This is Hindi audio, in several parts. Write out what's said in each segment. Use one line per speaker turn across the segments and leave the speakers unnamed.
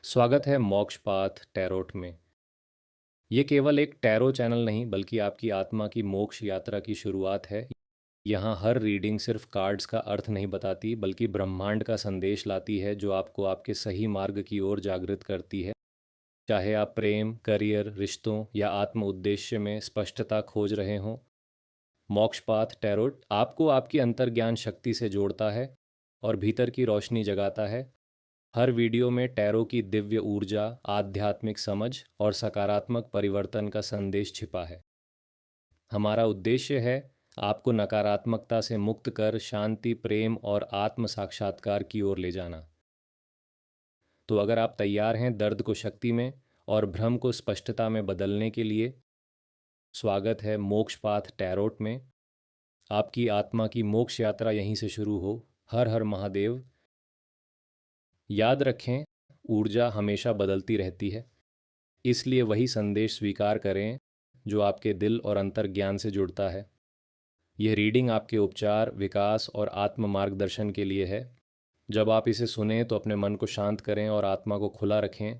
स्वागत है मोक्ष पाथ टैरोट में। ये केवल एक टैरो चैनल नहीं बल्कि आपकी आत्मा की मोक्ष यात्रा की शुरुआत है। यहाँ हर रीडिंग सिर्फ कार्ड्स का अर्थ नहीं बताती बल्कि ब्रह्मांड का संदेश लाती है जो आपको आपके सही मार्ग की ओर जागृत करती है। चाहे आप प्रेम, करियर, रिश्तों या आत्म उद्देश्य में स्पष्टता खोज रहे हों, मोक्ष पाथ टैरोट आपको आपकी अंतर्ज्ञान शक्ति से जोड़ता है और भीतर की रोशनी जगाता है। हर वीडियो में टैरो की दिव्य ऊर्जा, आध्यात्मिक समझ और सकारात्मक परिवर्तन का संदेश छिपा है। हमारा उद्देश्य है आपको नकारात्मकता से मुक्त कर शांति, प्रेम और आत्म साक्षात्कार की ओर ले जाना। तो अगर आप तैयार हैं दर्द को शक्ति में और भ्रम को स्पष्टता में बदलने के लिए, स्वागत है मोक्ष पाथ टैरोट में। आपकी आत्मा की मोक्ष यात्रा यहीं से शुरू हो। हर हर महादेव। याद रखें, ऊर्जा हमेशा बदलती रहती है, इसलिए वही संदेश स्वीकार करें जो आपके दिल और अंतर्ज्ञान से जुड़ता है। यह रीडिंग आपके उपचार, विकास और आत्म मार्गदर्शन के लिए है। जब आप इसे सुनें तो अपने मन को शांत करें और आत्मा को खुला रखें,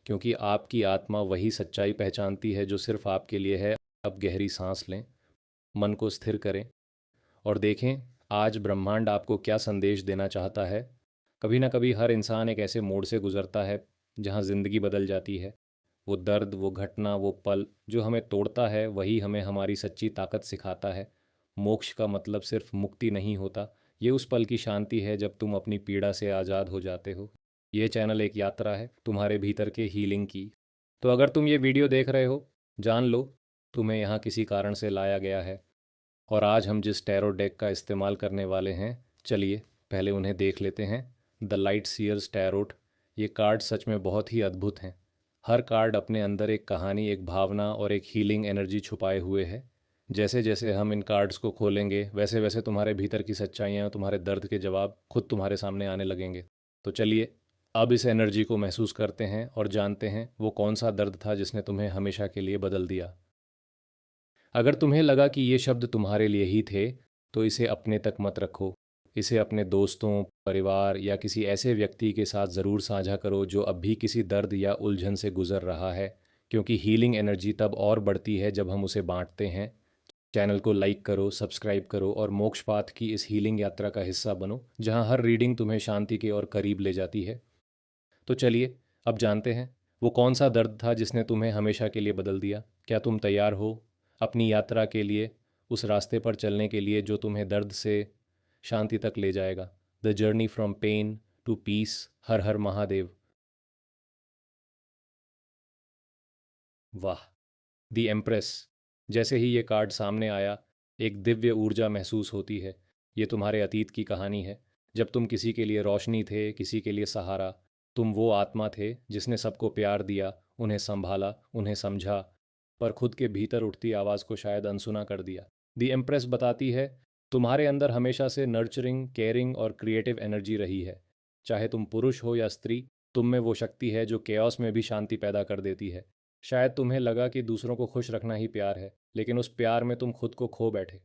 क्योंकि आपकी आत्मा वही सच्चाई पहचानती है जो सिर्फ आपके लिए है। अब गहरी सांस लें, मन को स्थिर करें और देखें आज ब्रह्मांड आपको क्या संदेश देना चाहता है। कभी ना कभी हर इंसान एक ऐसे मोड़ से गुजरता है जहाँ ज़िंदगी बदल जाती है। वो दर्द, वो घटना, वो पल जो हमें तोड़ता है वही हमें हमारी सच्ची ताकत सिखाता है। मोक्ष का मतलब सिर्फ मुक्ति नहीं होता, ये उस पल की शांति है जब तुम अपनी पीड़ा से आज़ाद हो जाते हो। ये चैनल एक यात्रा है तुम्हारे भीतर के हीलिंग की। तो अगर तुम ये वीडियो देख रहे हो, जान लो तुम्हें यहाँ किसी कारण से लाया गया है। और आज हम जिस टैरो डेक का इस्तेमाल करने वाले हैं, चलिए पहले उन्हें देख लेते हैं। The light seers tarot. ये कार्ड सच में बहुत ही अद्भुत हैं। हर कार्ड अपने अंदर एक कहानी, एक भावना और एक हीलिंग एनर्जी छुपाए हुए है। जैसे जैसे हम इन कार्ड्स को खोलेंगे वैसे वैसे तुम्हारे भीतर की सच्चाइयाँ, तुम्हारे दर्द के जवाब खुद तुम्हारे सामने आने लगेंगे। तो चलिए अब इस एनर्जी को महसूस करते हैं और जानते हैं वो कौन सा दर्द था जिसने तुम्हें हमेशा के लिए बदल दिया। अगर तुम्हें लगा कि ये शब्द तुम्हारे लिए ही थे, तो इसे अपने तक मत रखो। इसे अपने दोस्तों, परिवार या किसी ऐसे व्यक्ति के साथ ज़रूर साझा करो जो अब भी किसी दर्द या उलझन से गुजर रहा है, क्योंकि हीलिंग एनर्जी तब और बढ़ती है जब हम उसे बांटते हैं। चैनल को लाइक करो, सब्सक्राइब करो और मोक्ष पाथ की इस हीलिंग यात्रा का हिस्सा बनो, जहां हर रीडिंग तुम्हें शांति के और करीब ले जाती है। तो चलिए अब जानते हैं वो कौन सा दर्द था जिसने तुम्हें हमेशा के लिए बदल दिया। क्या तुम तैयार हो अपनी यात्रा के लिए, उस रास्ते पर चलने के लिए जो तुम्हें दर्द से शांति तक ले जाएगा? The journey from pain to peace. हर हर महादेव। वाह, द एम्प्रेस। जैसे ही ये कार्ड सामने आया, एक दिव्य ऊर्जा महसूस होती है। ये तुम्हारे अतीत की कहानी है, जब तुम किसी के लिए रोशनी थे, किसी के लिए सहारा। तुम वो आत्मा थे जिसने सबको प्यार दिया, उन्हें संभाला, उन्हें समझा, पर खुद के भीतर उठती आवाज़ को शायद अनसुना कर दिया। द एम्प्रेस बताती है तुम्हारे अंदर हमेशा से नर्चरिंग, केयरिंग और क्रिएटिव एनर्जी रही है। चाहे तुम पुरुष हो या स्त्री, तुम में वो शक्ति है जो केओस में भी शांति पैदा कर देती है। शायद तुम्हें लगा कि दूसरों को खुश रखना ही प्यार है, लेकिन उस प्यार में तुम खुद को खो बैठे।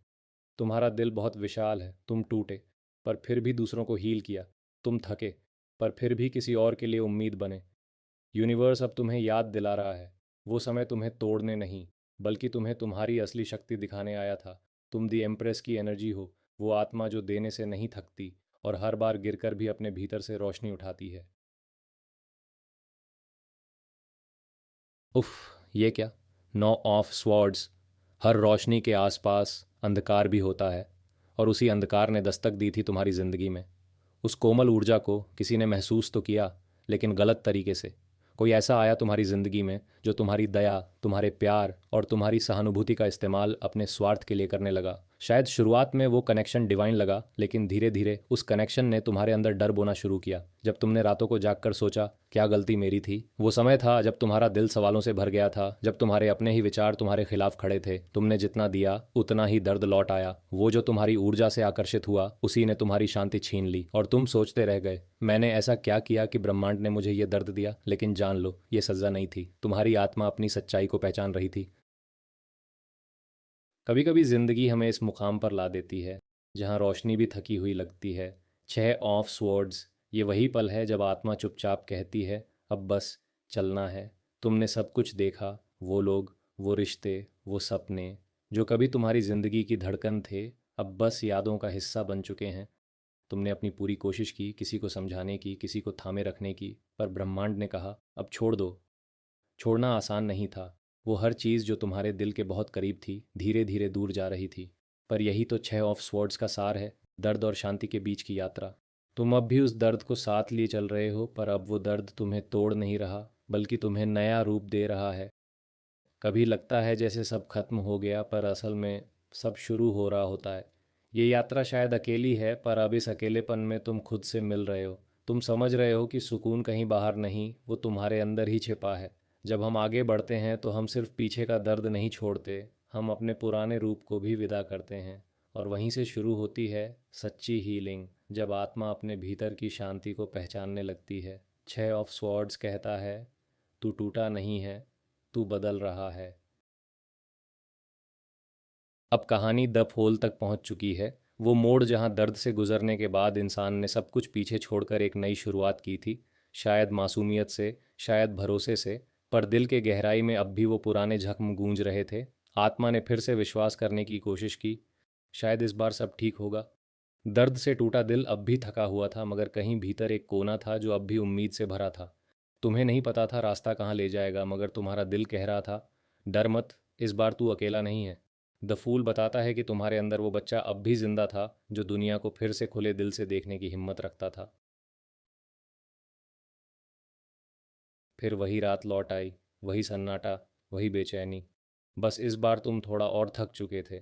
तुम्हारा दिल बहुत विशाल है, तुम टूटे, पर फिर भी दूसरों को हील किया। तुम थके, पर फिर भी किसी और के लिए उम्मीद बने। यूनिवर्स अब तुम्हें याद दिला रहा है, वो समय तुम्हें तोड़ने नहीं, बल्कि तुम्हें तुम्हारी असली शक्ति दिखाने आया था। तुम दी एम्प्रेस की एनर्जी हो, वो आत्मा जो देने से नहीं थकती और हर बार गिरकर भी अपने भीतर से रोशनी उठाती है। उफ, ये क्या! 9 ऑफ स्वॉर्ड्स। हर रोशनी के आसपास अंधकार भी होता है, और उसी अंधकार ने दस्तक दी थी तुम्हारी ज़िंदगी में। उस कोमल ऊर्जा को किसी ने महसूस तो किया, लेकिन गलत तरीके से। कोई ऐसा आया तुम्हारी ज़िंदगी में जो तुम्हारी दया, तुम्हारे प्यार और तुम्हारी सहानुभूति का इस्तेमाल अपने स्वार्थ के लिए करने लगा। शायद शुरुआत में वो कनेक्शन डिवाइन लगा, लेकिन धीरे धीरे उस कनेक्शन ने तुम्हारे अंदर डर बोना शुरू किया। जब तुमने रातों को जागकर सोचा क्या गलती मेरी थी। वो समय था जब तुम्हारा दिल सवालों से भर गया था, जब तुम्हारे अपने ही विचार तुम्हारे खिलाफ खड़े थे। तुमने जितना दिया उतना ही दर्द लौट आया। वो जो तुम्हारी ऊर्जा से आकर्षित हुआ, उसी ने तुम्हारी शांति छीन ली और तुम सोचते रह गए, मैंने ऐसा क्या किया कि ब्रह्मांड ने मुझे ये दर्द दिया। लेकिन जान लो, ये सजा नहीं थी, तुम्हारी आत्मा अपनी सच्चाई को पहचान रही थी। कभी कभी जिंदगी हमें इस मुकाम पर ला देती है जहाँ रोशनी भी थकी हुई लगती है। 6 ऑफ स्वॉर्ड्स। ये वही पल है जब आत्मा चुपचाप कहती है, अब बस चलना है। तुमने सब कुछ देखा, वो लोग, वो रिश्ते, वो सपने जो कभी तुम्हारी ज़िंदगी की धड़कन थे, अब बस यादों का हिस्सा बन चुके हैं। तुमने अपनी पूरी कोशिश की, किसी को समझाने की, किसी को थामे रखने की, पर ब्रह्मांड ने कहा अब छोड़ दो। छोड़ना आसान नहीं था। वो हर चीज़ जो तुम्हारे दिल के बहुत करीब थी धीरे धीरे दूर जा रही थी। पर यही तो छह ऑफ स्वॉर्ड्स का सार है, दर्द और शांति के बीच की यात्रा। तुम अब भी उस दर्द को साथ लिए चल रहे हो, पर अब वो दर्द तुम्हें तोड़ नहीं रहा, बल्कि तुम्हें नया रूप दे रहा है। कभी लगता है जैसे सब खत्म हो गया, पर असल में सब शुरू हो रहा होता है। ये यात्रा शायद अकेली है, पर अब इस अकेलेपन में तुम खुद से मिल रहे हो। तुम समझ रहे हो कि सुकून कहीं बाहर नहीं, वो तुम्हारे अंदर ही छिपा है। जब हम आगे बढ़ते हैं तो हम सिर्फ पीछे का दर्द नहीं छोड़ते, हम अपने पुराने रूप को भी विदा करते हैं। और वहीं से शुरू होती है सच्ची हीलिंग, जब आत्मा अपने भीतर की शांति को पहचानने लगती है। छह ऑफ स्वॉर्ड्स कहता है, तू टूटा नहीं है, तू बदल रहा है। अब कहानी द फोल तक पहुंच चुकी है, वो मोड़ जहां दर्द से गुजरने के बाद इंसान ने सब कुछ पीछे छोड़कर एक नई शुरुआत की थी। शायद मासूमियत से, शायद भरोसे से, पर दिल के गहराई में अब भी वो पुराने जख्म गूंज रहे थे। आत्मा ने फिर से विश्वास करने की कोशिश की, शायद इस बार सब ठीक होगा। दर्द से टूटा दिल अब भी थका हुआ था, मगर कहीं भीतर एक कोना था जो अब भी उम्मीद से भरा था। तुम्हें नहीं पता था रास्ता कहाँ ले जाएगा, मगर तुम्हारा दिल कह रहा था, डर मत, इस बार तू अकेला नहीं है। द फूल बताता है कि तुम्हारे अंदर वो बच्चा अब भी जिंदा था, जो दुनिया को फिर से खुले दिल से देखने की हिम्मत रखता था। फिर वही रात लौट आई, वही सन्नाटा, वही बेचैनी। बस इस बार तुम थोड़ा और थक चुके थे।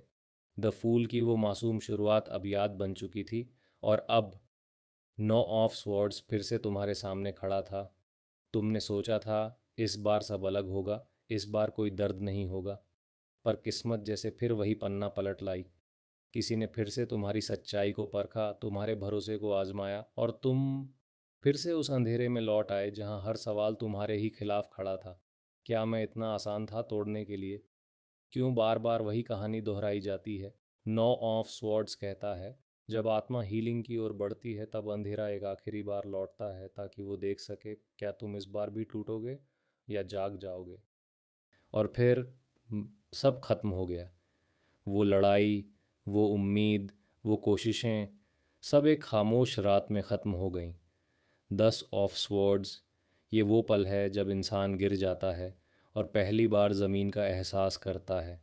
द फूल की वो मासूम शुरुआत अब याद बन चुकी थी, और अब नो ऑफ स्वॉर्ड्स फिर से तुम्हारे सामने खड़ा था। तुमने सोचा था इस बार सब अलग होगा, इस बार कोई दर्द नहीं होगा, पर किस्मत जैसे फिर वही पन्ना पलट लाई। किसी ने फिर से तुम्हारी सच्चाई को परखा, तुम्हारे भरोसे को आजमाया, और तुम फिर से उस अंधेरे में लौट आए जहां हर सवाल तुम्हारे ही खिलाफ खड़ा था। क्या मैं इतना आसान था तोड़ने के लिए? क्यों बार बार वही कहानी दोहराई जाती है? नो ऑफ स्वॉर्ड्स कहता है, जब आत्मा हीलिंग की ओर बढ़ती है तब अंधेरा एक आखिरी बार लौटता है, ताकि वो देख सके क्या तुम इस बार भी टूटोगे या जाग जाओगे। और फिर सब खत्म हो गया। वो लड़ाई, वो उम्मीद, वो कोशिशें, सब एक खामोश रात में ख़त्म हो गईं। 10 ऑफ स्वॉर्ड्स, ये वो पल है जब इंसान गिर जाता है और पहली बार ज़मीन का एहसास करता है।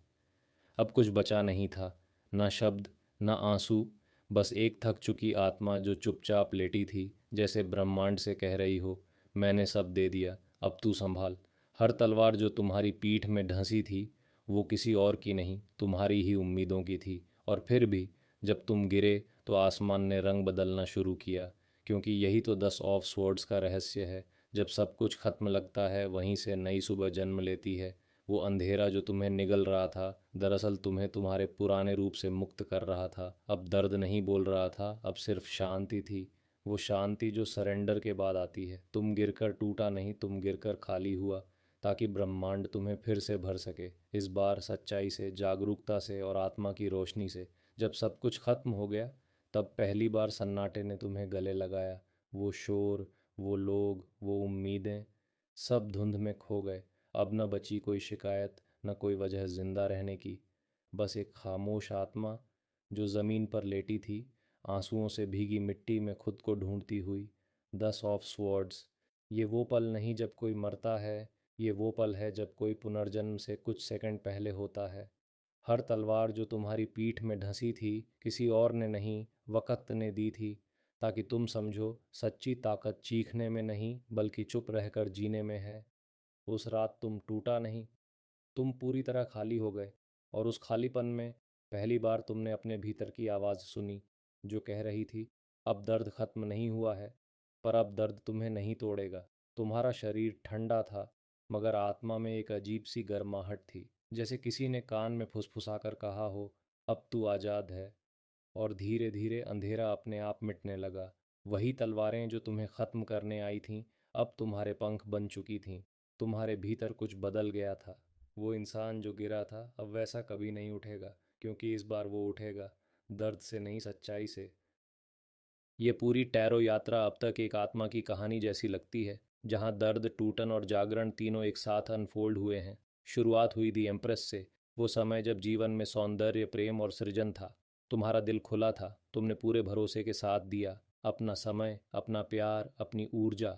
अब कुछ बचा नहीं था, ना शब्द, ना आंसू, बस एक थक चुकी आत्मा जो चुपचाप लेटी थी, जैसे ब्रह्मांड से कह रही हो, मैंने सब दे दिया, अब तू संभाल। हर तलवार जो तुम्हारी पीठ में ढंसी थी, वो किसी और की नहीं, तुम्हारी ही उम्मीदों की थी। और फिर भी जब तुम गिरे तो आसमान ने रंग बदलना शुरू किया, क्योंकि यही तो 10 ऑफ स्वॉर्ड्स का रहस्य है। जब सब कुछ खत्म लगता है, वहीं से नई सुबह जन्म लेती है। वो अंधेरा जो तुम्हें निगल रहा था, दरअसल तुम्हें तुम्हारे पुराने रूप से मुक्त कर रहा था। अब दर्द नहीं बोल रहा था, अब सिर्फ शांति थी। वो शांति जो सरेंडर के बाद आती है। तुम गिरकर टूटा नहीं, तुम गिरकर खाली हुआ, ताकि ब्रह्मांड तुम्हें फिर से भर सके, इस बार सच्चाई से, जागरूकता से और आत्मा की रोशनी से। जब सब कुछ खत्म हो गया, तब पहली बार सन्नाटे ने तुम्हें गले लगाया। वो शोर, वो लोग, वो उम्मीदें, सब धुंध में खो गए। अब न बची कोई शिकायत, न कोई वजह जिंदा रहने की, बस एक खामोश आत्मा जो ज़मीन पर लेटी थी, आंसुओं से भीगी मिट्टी में खुद को ढूंढती हुई। 10 ऑफ स्वॉर्ड्स, ये वो पल नहीं जब कोई मरता है, ये वो पल है जब कोई पुनर्जन्म से कुछ सेकंड पहले होता है। हर तलवार जो तुम्हारी पीठ में ढंसी थी, किसी और ने नहीं, वक़्त ने दी थी, ताकि तुम समझो सच्ची ताकत चीखने में नहीं, बल्कि चुप रहकर जीने में है। उस रात तुम टूटा नहीं, तुम पूरी तरह खाली हो गए। और उस खालीपन में पहली बार तुमने अपने भीतर की आवाज़ सुनी, जो कह रही थी, अब दर्द खत्म नहीं हुआ है, पर अब दर्द तुम्हें नहीं तोड़ेगा। तुम्हारा शरीर ठंडा था, मगर आत्मा में एक अजीब सी गर्माहट थी, जैसे किसी ने कान में फुसफुसाकर कहा हो, अब तू आज़ाद है। और धीरे धीरे अंधेरा अपने आप मिटने लगा। वही तलवारें जो तुम्हें ख़त्म करने आई थीं, अब तुम्हारे पंख बन चुकी थीं। तुम्हारे भीतर कुछ बदल गया था। वो इंसान जो गिरा था अब वैसा कभी नहीं उठेगा, क्योंकि इस बार वो उठेगा, दर्द से नहीं, सच्चाई से। ये पूरी टैरो यात्रा अब तक एक आत्मा की कहानी जैसी लगती है। जहाँ दर्द, टूटन और जागरण तीनों एक साथ अनफोल्ड हुए हैं। शुरुआत हुई दी एम्प्रेस से, वो समय जब जीवन में सौंदर्य, प्रेम और सृजन था। तुम्हारा दिल खुला था, तुमने पूरे भरोसे के साथ दिया, अपना समय, अपना प्यार, अपनी ऊर्जा।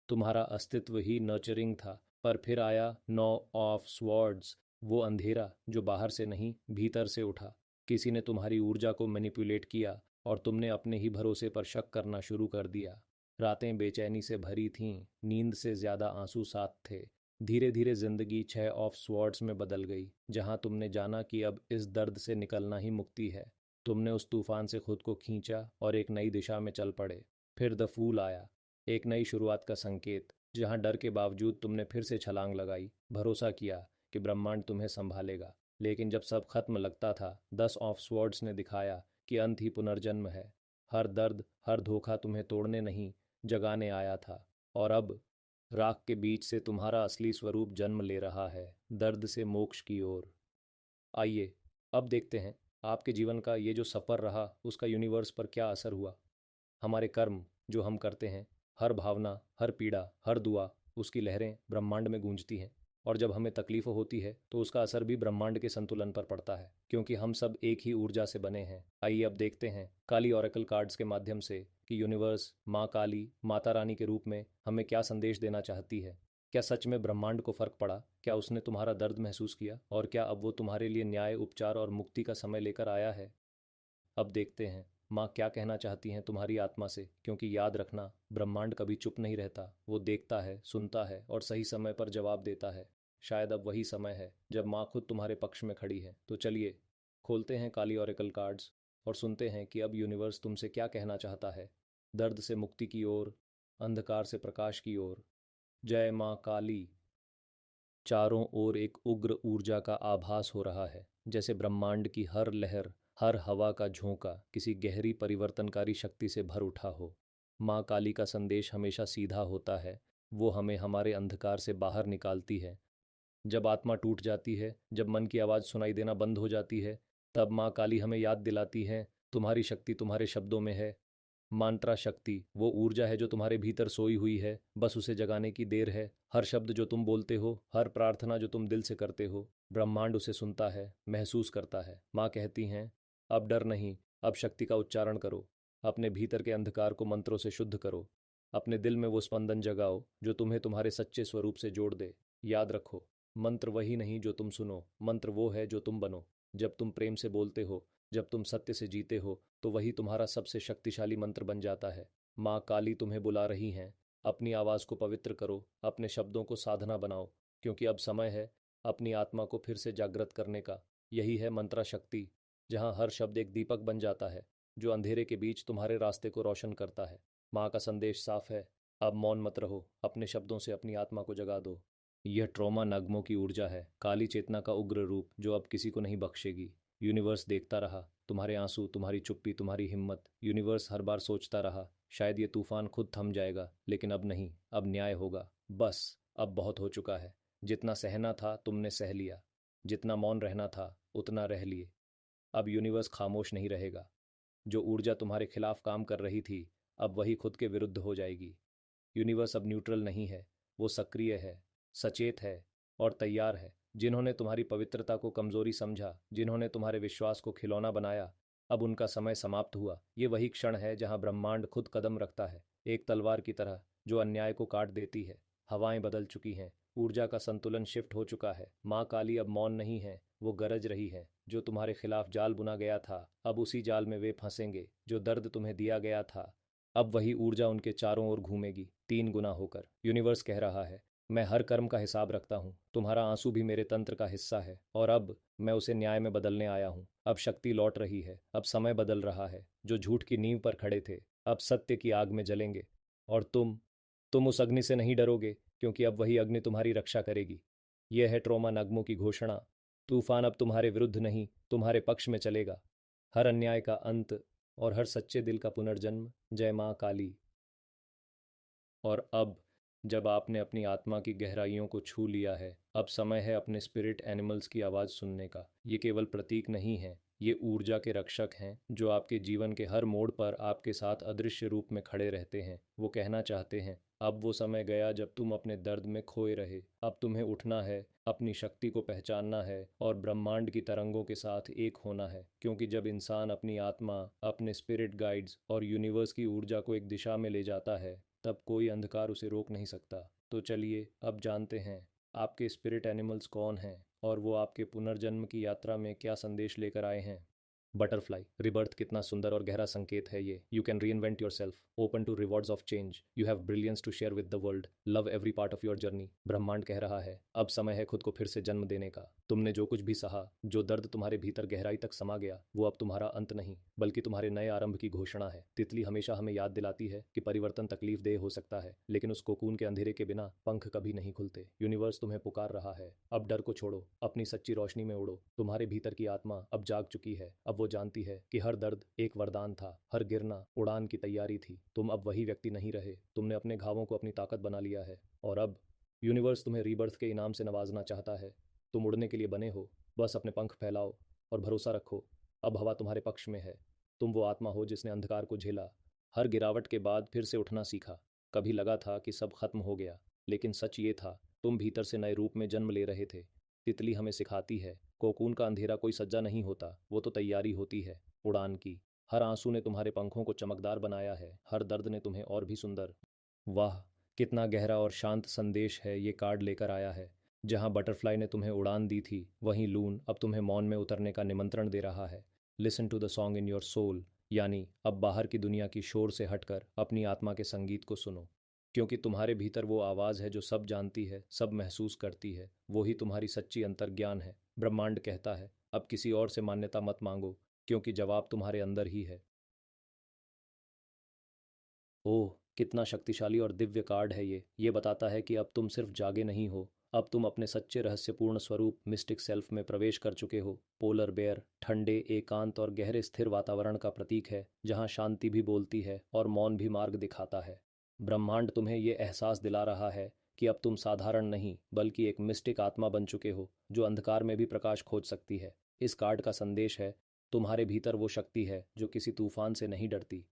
तुम्हारा अस्तित्व ही नर्चरिंग था। पर फिर आया नौ ऑफ स्वॉर्ड्स, वो अंधेरा जो बाहर से नहीं भीतर से उठा। किसी ने तुम्हारी ऊर्जा को मैनिपुलेट किया और तुमने अपने ही भरोसे पर शक करना शुरू कर दिया। रातें बेचैनी से भरी थीं, नींद से ज्यादा आंसू साथ थे। धीरे धीरे जिंदगी 6 ऑफ स्वॉर्ड्स में बदल गई, जहां तुमने जाना कि अब इस दर्द से निकलना ही मुक्ति है। तुमने उस तूफान से खुद को खींचा और एक नई दिशा में चल पड़े। फिर द फूल आया, एक नई शुरुआत का संकेत, जहां डर के बावजूद तुमने फिर से छलांग लगाई, भरोसा किया कि ब्रह्मांड तुम्हें संभालेगा। लेकिन जब सब खत्म लगता था, 10 ऑफ स्वॉर्ड्स ने दिखाया कि अंत ही पुनर्जन्म है। हर दर्द, हर धोखा तुम्हें तोड़ने नहीं, जगाने आया था। और अब राख के बीच से तुम्हारा असली स्वरूप जन्म ले रहा है, दर्द से मोक्ष की ओर। आइए अब देखते हैं आपके जीवन का ये जो सफ़र रहा उसका यूनिवर्स पर क्या असर हुआ। हमारे कर्म जो हम करते हैं, हर भावना, हर पीड़ा, हर दुआ, उसकी लहरें ब्रह्मांड में गूंजती हैं। और जब हमें तकलीफ होती है तो उसका असर भी ब्रह्मांड के संतुलन पर पड़ता है, क्योंकि हम सब एक ही ऊर्जा से बने हैं। आइए अब देखते हैं काली ओरेकल कार्ड्स के माध्यम से कि यूनिवर्स, माँ काली, माता रानी के रूप में हमें क्या संदेश देना चाहती है। क्या सच में ब्रह्मांड को फर्क पड़ा? क्या उसने तुम्हारा दर्द महसूस किया? और क्या अब वो तुम्हारे लिए न्याय, उपचार और मुक्ति का समय लेकर आया है? अब देखते हैं माँ क्या कहना चाहती हैं तुम्हारी आत्मा से, क्योंकि याद रखना, ब्रह्मांड कभी चुप नहीं रहता। वो देखता है, सुनता है और सही समय पर जवाब देता है। शायद अब वही समय है जब माँ खुद तुम्हारे पक्ष में खड़ी है। तो चलिए खोलते हैं काली ओरेकल कार्ड्स और सुनते हैं कि अब यूनिवर्स तुमसे क्या कहना चाहता है। दर्द से मुक्ति की ओर, अंधकार से प्रकाश की ओर। जय माँ काली। चारों ओर एक उग्र ऊर्जा का आभास हो रहा है, जैसे ब्रह्मांड की हर लहर, हर हवा का झोंका किसी गहरी परिवर्तनकारी शक्ति से भर उठा हो। माँ काली का संदेश हमेशा सीधा होता है। वो हमें हमारे अंधकार से बाहर निकालती है। जब आत्मा टूट जाती है, जब मन की आवाज़ सुनाई देना बंद हो जाती है, तब माँ काली हमें याद दिलाती है, तुम्हारी शक्ति तुम्हारे शब्दों में है। मांत्रा शक्ति वो ऊर्जा है जो तुम्हारे भीतर सोई हुई है, बस उसे जगाने की देर है। हर शब्द जो तुम बोलते हो, हर प्रार्थना जो तुम दिल से करते हो, ब्रह्मांड उसे सुनता है, महसूस करता है। माँ कहती हैं, अब डर नहीं, अब शक्ति का उच्चारण करो। अपने भीतर के अंधकार को मंत्रों से शुद्ध करो। अपने दिल में वो स्पंदन जगाओ जो तुम्हें तुम्हारे सच्चे स्वरूप से जोड़ दे। याद रखो, मंत्र वही नहीं जो तुम सुनो, मंत्र वो है जो तुम बनो। जब तुम प्रेम से बोलते हो, जब तुम सत्य से जीते हो, तो वही तुम्हारा सबसे शक्तिशाली मंत्र बन जाता है। माँ काली तुम्हें बुला रही हैं। अपनी आवाज़ को पवित्र करो, अपने शब्दों को साधना बनाओ, क्योंकि अब समय है अपनी आत्मा को फिर से जागृत करने का। यही है मंत्रा शक्ति, जहाँ हर शब्द एक दीपक बन जाता है, जो अंधेरे के बीच तुम्हारे रास्ते को रोशन करता है। माँ का संदेश साफ है, अब मौन मत रहो, अपने शब्दों से अपनी आत्मा को जगा दो। यह ट्रॉमा नगमों की ऊर्जा है, काली चेतना का उग्र रूप जो अब किसी को नहीं बख्शेगी। यूनिवर्स देखता रहा, तुम्हारे आंसू, तुम्हारी चुप्पी, तुम्हारी हिम्मत। यूनिवर्स हर बार सोचता रहा, शायद ये तूफान खुद थम जाएगा, लेकिन अब नहीं, अब न्याय होगा। बस अब बहुत हो चुका है। जितना सहना था तुमने सह लिया, जितना मौन रहना था उतना रह लिए। अब यूनिवर्स खामोश नहीं रहेगा। जो ऊर्जा तुम्हारे खिलाफ काम कर रही थी, अब वही खुद के विरुद्ध हो जाएगी। यूनिवर्स अब न्यूट्रल नहीं है, वो सक्रिय है, सचेत है और तैयार है। जिन्होंने तुम्हारी पवित्रता को कमजोरी समझा, जिन्होंने तुम्हारे विश्वास को खिलौना बनाया, अब उनका समय समाप्त हुआ। ये वही क्षण है जहां ब्रह्मांड खुद कदम रखता है, एक तलवार की तरह जो अन्याय को काट देती है। हवाएं बदल चुकी हैं, ऊर्जा का संतुलन शिफ्ट हो चुका है। माँ काली अब मौन नहीं है, वो गरज रही है। जो तुम्हारे खिलाफ जाल बुना गया था, अब उसी जाल में वे फंसेंगे। जो दर्द तुम्हें दिया गया था, अब वही ऊर्जा उनके चारों ओर घूमेगी, 3 गुना होकर। यूनिवर्स कह रहा है, मैं हर कर्म का हिसाब रखता हूँ, तुम्हारा आंसू भी मेरे तंत्र का हिस्सा है, और अब मैं उसे न्याय में बदलने आया हूँ। अब शक्ति लौट रही है, अब समय बदल रहा है। जो झूठ की नींव पर खड़े थे, अब सत्य की आग में जलेंगे। और तुम उस अग्नि से नहीं डरोगे, क्योंकि अब वही अग्नि तुम्हारी रक्षा करेगी। यह है ट्रोमा नगमों की घोषणा। तूफान अब तुम्हारे विरुद्ध नहीं, तुम्हारे पक्ष में चलेगा। हर अन्याय का अंत और हर सच्चे दिल का पुनर्जन्म। जय माँ काली। और अब जब आपने अपनी आत्मा की गहराइयों को छू लिया है, अब समय है अपने स्पिरिट एनिमल्स की आवाज़ सुनने का। ये केवल प्रतीक नहीं है, ये ऊर्जा के रक्षक हैं जो आपके जीवन के हर मोड़ पर आपके साथ अदृश्य रूप में खड़े रहते हैं। वो कहना चाहते हैं, अब वो समय गया जब तुम अपने दर्द में खोए रहे। अब तुम्हें उठना है, अपनी शक्ति को पहचानना है और ब्रह्मांड की तरंगों के साथ एक होना है, क्योंकि जब इंसान अपनी आत्मा, अपने स्पिरिट गाइड्स और यूनिवर्स की ऊर्जा को एक दिशा में ले जाता है, तब कोई अंधकार उसे रोक नहीं सकता। तो चलिए अब जानते हैं आपके स्पिरिट एनिमल्स कौन हैं और वो आपके पुनर्जन्म की यात्रा में क्या संदेश लेकर आए हैं। बटरफ्लाई रिबर्थ, कितना सुंदर और गहरा संकेत है ये। You can reinvent yourself, open to rewards of change, you have brilliance to share with the world, love every part of your journey. ब्रह्मांड कह रहा है अब समय है खुद को फिर से जन्म देने का। तुमने जो कुछ भी सहा, जो दर्द तुम्हारे भीतर गहराई तक समा गया, वो अब तुम्हारा अंत नहीं बल्कि तुम्हारे नए आरंभ की घोषणा है। तितली हमेशा हमें याद दिलाती है कि परिवर्तन तकलीफ देह हो सकता है, लेकिन उस कोकून के अंधेरे के बिना पंख कभी नहीं खुलते। यूनिवर्स तुम्हें पुकार रहा है, अब डर को छोड़ो, अपनी सच्ची रोशनी में उड़ो। तुम्हारे भीतर की आत्मा अब जाग चुकी है। अब वो जानती है कि हर दर्द एक वरदान था, हर गिरना उड़ान की तैयारी थी। तुम अब वही व्यक्ति नहीं रहे, तुमने अपने घावों को अपनी ताकत बना लिया है। और अब यूनिवर्स तुम्हें रीबर्थ के इनाम से नवाजना चाहता है। तुम उड़ने के लिए बने हो, बस अपने पंख फैलाओ और भरोसा रखो। अब हवा तुम्हारे पक्ष में है। तुम वो आत्मा हो जिसने अंधकार को झेला, हर गिरावट के बाद फिर से उठना सीखा। कभी लगा था कि सब खत्म हो गया, लेकिन सच ये था, तुम भीतर से नए रूप में जन्म ले रहे थे। तितली हमें सिखाती है, कोकून का अंधेरा कोई सज्जा नहीं होता, वो तो तैयारी होती है उड़ान की। हर आंसू ने तुम्हारे पंखों को चमकदार बनाया है, हर दर्द ने तुम्हें और भी सुंदर। वाह, कितना गहरा और शांत संदेश है ये कार्ड लेकर आया है। जहां बटरफ्लाई ने तुम्हें उड़ान दी थी, वहीं लून अब तुम्हें मौन में उतरने का निमंत्रण दे रहा है। Listen to the song in your soul, यानी अब बाहर की दुनिया की शोर से हटकर अपनी आत्मा के संगीत को सुनो, क्योंकि तुम्हारे भीतर वो आवाज़ है जो सब जानती है, सब महसूस करती है। वो ही तुम्हारी सच्ची अंतर्ज्ञान है। ब्रह्मांड कहता है अब किसी और से मान्यता मत मांगो, क्योंकि जवाब तुम्हारे अंदर ही है। ओह, कितना शक्तिशाली और दिव्य कार्ड है ये बताता है कि अब तुम सिर्फ जागे नहीं हो, अब तुम अपने सच्चे रहस्यपूर्ण स्वरूप मिस्टिक सेल्फ में प्रवेश कर चुके हो। पोलर बेयर ठंडे, एकांत और गहरे स्थिर वातावरण का प्रतीक है, जहाँ शांति भी बोलती है और मौन भी मार्ग दिखाता है। ब्रह्मांड तुम्हें ये एहसास दिला रहा है कि अब तुम साधारण नहीं बल्कि एक मिस्टिक आत्मा बन चुके हो, जो अंधकार में भी प्रकाश खोज सकती है। इस कार्ड का संदेश है, तुम्हारे भीतर वो शक्ति है जो किसी तूफान से नहीं डरती।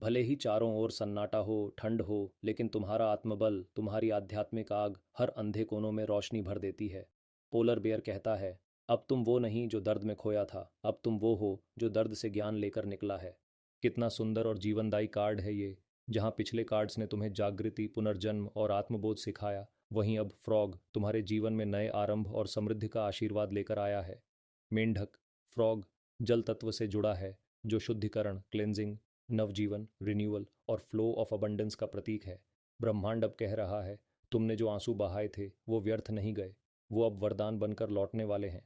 भले ही चारों ओर सन्नाटा हो, ठंड हो, लेकिन तुम्हारा आत्मबल, तुम्हारी आध्यात्मिक आग हर अंधे कोनों में रोशनी भर देती है। पोलर बेयर कहता है अब तुम वो नहीं जो दर्द में खोया था, अब तुम वो हो जो दर्द से ज्ञान लेकर निकला है। कितना सुंदर और जीवनदायी कार्ड है ये। जहाँ पिछले कार्ड्स ने तुम्हें जागृति, पुनर्जन्म और आत्मबोध सिखाया, वहीं अब फ्रॉग तुम्हारे जीवन में नए आरंभ और समृद्धि का आशीर्वाद लेकर आया है। मेंढक फ्रॉग जल तत्व से जुड़ा है, जो शुद्धिकरण, क्लेंजिंग, नवजीवन, रिन्यूअल और फ्लो ऑफ अबंडेंस का प्रतीक है। ब्रह्मांड अब कह रहा है तुमने जो आंसू बहाए थे वो व्यर्थ नहीं गए, वो अब वरदान बनकर लौटने वाले हैं।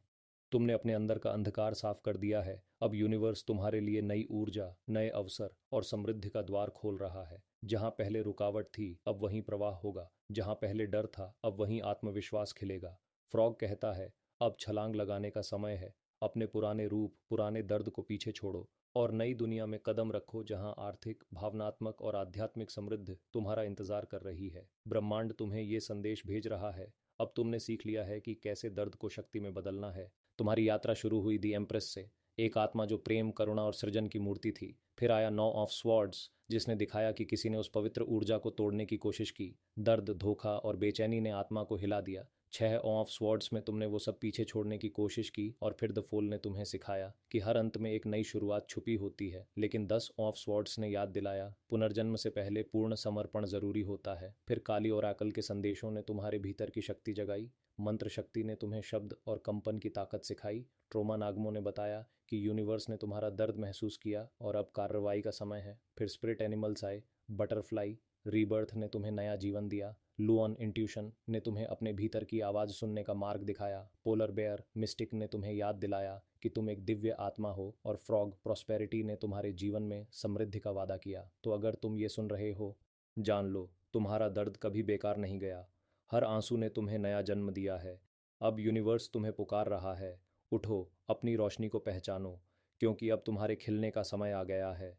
तुमने अपने अंदर का अंधकार साफ कर दिया है। अब यूनिवर्स तुम्हारे लिए नई ऊर्जा, नए अवसर और समृद्धि का द्वार खोल रहा है। जहाँ पहले रुकावट थी, अब वहीं प्रवाह होगा। जहाँ पहले डर था, अब वहीं आत्मविश्वास खिलेगा। फ्रॉग कहता है अब छलांग लगाने का समय है। अपने पुराने रूप, पुराने दर्द को पीछे छोड़ो और नई दुनिया में कदम रखो, जहां आर्थिक, भावनात्मक और आध्यात्मिक समृद्धि तुम्हारा इंतजार कर रही है। ब्रह्मांड तुम्हें ये संदेश भेज रहा है अब तुमने सीख लिया है कि कैसे दर्द को शक्ति में बदलना है। तुम्हारी यात्रा शुरू हुई दी एम्प्रेस से, एक आत्मा जो प्रेम, करुणा और सृजन की मूर्ति थी। फिर आया नौ ऑफ स्वॉर्ड्स, जिसने दिखाया कि किसी ने उस पवित्र ऊर्जा को तोड़ने की कोशिश की। दर्द, धोखा और बेचैनी ने आत्मा को हिला दिया। छह ऑफ स्वॉर्ड्स में तुमने वो सब पीछे छोड़ने की कोशिश की, और फिर द फोल ने तुम्हें सिखाया कि हर अंत में एक नई शुरुआत छुपी होती है। लेकिन 10 ऑफ स्वॉर्ड्स ने याद दिलाया पुनर्जन्म से पहले पूर्ण समर्पण जरूरी होता है। फिर काली ओरेकल के संदेशों ने तुम्हारे भीतर की शक्ति जगाई। मंत्र शक्ति ने तुम्हें शब्द और कंपन की ताकत सिखाई। ट्रोमा नागमो ने बताया कि यूनिवर्स ने तुम्हारा दर्द महसूस किया और अब कार्रवाई का समय है। फिर स्पिरिट एनिमल्स आए। बटरफ्लाई रीबर्थ ने तुम्हें नया जीवन दिया। लुऑन इंट्यूशन ने तुम्हें अपने भीतर की आवाज़ सुनने का मार्ग दिखाया। पोलर बेयर मिस्टिक ने तुम्हें याद दिलाया कि तुम एक दिव्य आत्मा हो। और फ्रॉग प्रॉस्पेरिटी ने तुम्हारे जीवन में समृद्धि का वादा किया। तो अगर तुम ये सुन रहे हो, जान लो तुम्हारा दर्द कभी बेकार नहीं गया। हर आंसू ने तुम्हें नया जन्म दिया है। अब यूनिवर्स तुम्हें पुकार रहा है, उठो, अपनी रोशनी को पहचानो, क्योंकि अब तुम्हारे खिलने का समय आ गया है।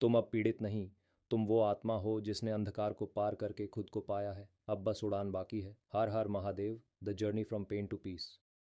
तुम अब पीड़ित नहीं, तुम वो आत्मा हो जिसने अंधकार को पार करके खुद को पाया है। अब बस उड़ान बाकी है। हर हर Mahadev, the journey from pain to piece.